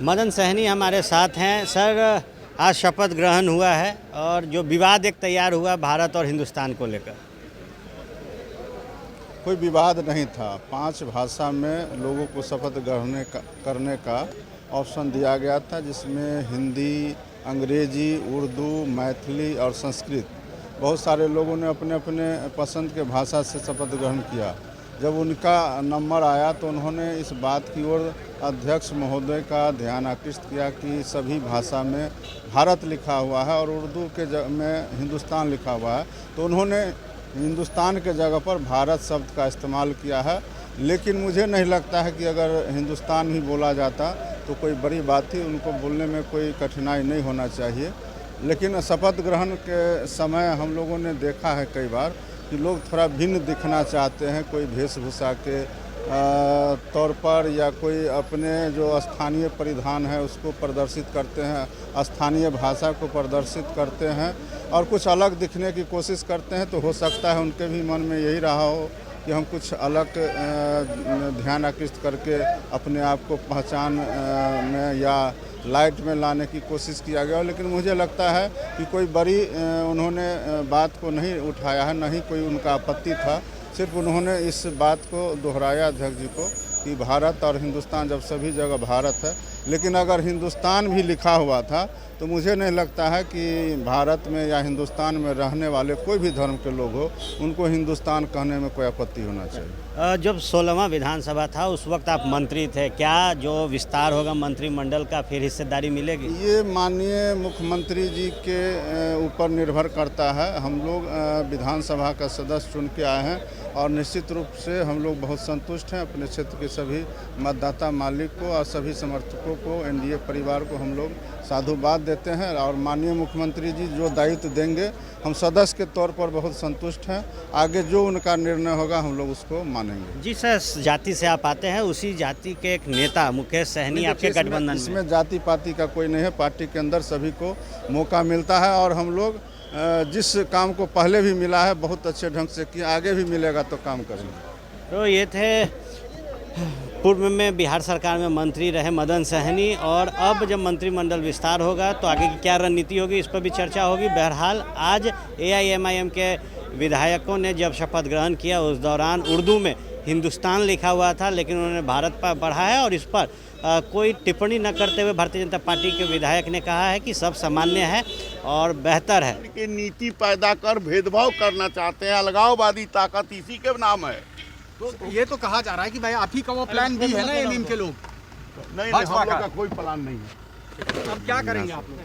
मदन सहनी हमारे साथ हैं। सर, आज शपथ ग्रहण हुआ है और जो विवाद एक तैयार हुआ भारत और हिंदुस्तान को लेकर। कोई विवाद नहीं था। 5 भाषा में लोगों को शपथ ग्रहण करने का ऑप्शन दिया गया था, जिसमें हिंदी, अंग्रेजी, उर्दू, मैथिली और संस्कृत। बहुत सारे लोगों ने अपने अपने पसंद के भाषा से शपथ ग्रहण किया। जब उनका नंबर आया तो उन्होंने इस बात की ओर अध्यक्ष महोदय का ध्यान आकृष्ट किया कि सभी भाषा में भारत लिखा हुआ है और उर्दू के में हिंदुस्तान लिखा हुआ है, तो उन्होंने हिंदुस्तान के जगह पर भारत शब्द का इस्तेमाल किया है। लेकिन मुझे नहीं लगता है कि अगर हिंदुस्तान ही बोला जाता तो कोई बड़ी बात थी, उनको बोलने में कोई कठिनाई नहीं होना चाहिए। लेकिन शपथ ग्रहण के समय हम लोगों ने देखा है कई बार कि लोग थोड़ा भिन्न दिखना चाहते हैं, कोई वेशभूषा के तौर पर या कोई अपने जो स्थानीय परिधान है उसको प्रदर्शित करते हैं, स्थानीय भाषा को प्रदर्शित करते हैं और कुछ अलग दिखने की कोशिश करते हैं। तो हो सकता है उनके भी मन में यही रहा हो कि हम कुछ अलग ध्यान आकृष्ट करके अपने आप को पहचान में या लाइट में लाने की कोशिश किया गया। लेकिन मुझे लगता है कि कोई बड़ी उन्होंने बात को नहीं उठाया है, न ही कोई उनका आपत्ति था। सिर्फ उन्होंने इस बात को दोहराया अध्यक्ष जी को कि भारत और हिंदुस्तान, जब सभी जगह भारत है। लेकिन अगर हिंदुस्तान भी लिखा हुआ था तो मुझे नहीं लगता है कि भारत में या हिंदुस्तान में रहने वाले कोई भी धर्म के लोग हो उनको हिंदुस्तान कहने में कोई आपत्ति होना चाहिए। जब 16वां विधानसभा था उस वक्त आप मंत्री थे, क्या जो विस्तार होगा मंत्रिमंडल का फिर हिस्सेदारी मिलेगी? ये माननीय मुख्यमंत्री जी के ऊपर निर्भर करता है। हम लोग विधानसभा का सदस्य चुन के आए हैं और निश्चित रूप से हम लोग बहुत संतुष्ट हैं। अपने क्षेत्र के सभी मतदाता मालिक को और सभी समर्थकों को, एनडीए परिवार को हम लोग साधुवाद देते हैं और माननीय मुख्यमंत्री जी जो दायित्व देंगे हम सदस्य के तौर पर बहुत संतुष्ट हैं। आगे जो उनका निर्णय होगा हम लोग उसको मानेंगे। जी सर, जाति से आप आते हैं, उसी जाति के एक नेता मुकेश सहनी आपके गठबंधन में। इसमें जाति पाति का कोई नहीं है। पार्टी के अंदर सभी को मौका मिलता है और हम लोग जिस काम को पहले भी मिला है बहुत अच्छे ढंग से किया, आगे भी मिलेगा तो काम करेंगे। तो ये थे पूर्व में बिहार सरकार में मंत्री रहे मदन सहनी, और अब जब मंत्रिमंडल विस्तार होगा तो आगे की क्या रणनीति होगी इस पर भी चर्चा होगी। बहरहाल आज AIMIM के विधायकों ने जब शपथ ग्रहण किया उस दौरान उर्दू में हिंदुस्तान लिखा हुआ था, लेकिन उन्होंने भारत पर पढ़ा है और इस पर कोई टिप्पणी न करते हुए भारतीय जनता पार्टी के विधायक ने कहा है कि सब सामान्य है और बेहतर है। कि नीति पैदा कर भेदभाव करना चाहते हैं, अलगाववादी ताकत इसी के नाम है। तो ये तो कहा जा रहा है कि भाई आप ही का वो प्लान भी है ना, एलिम के लोग। नहीं, हम लोग का कोई प्लान नहीं है। अब क्या करेंगे आप लोग?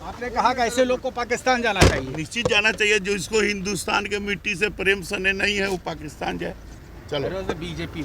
आपने कहा कि ऐसे लोग को पाकिस्तान जाना चाहिए। निश्चित जाना चाहिए। जो इसको हिंदुस्तान के मिट्टी से प्रेम सने नहीं है वो पाकिस्तान जाए। चलो। बीजेपी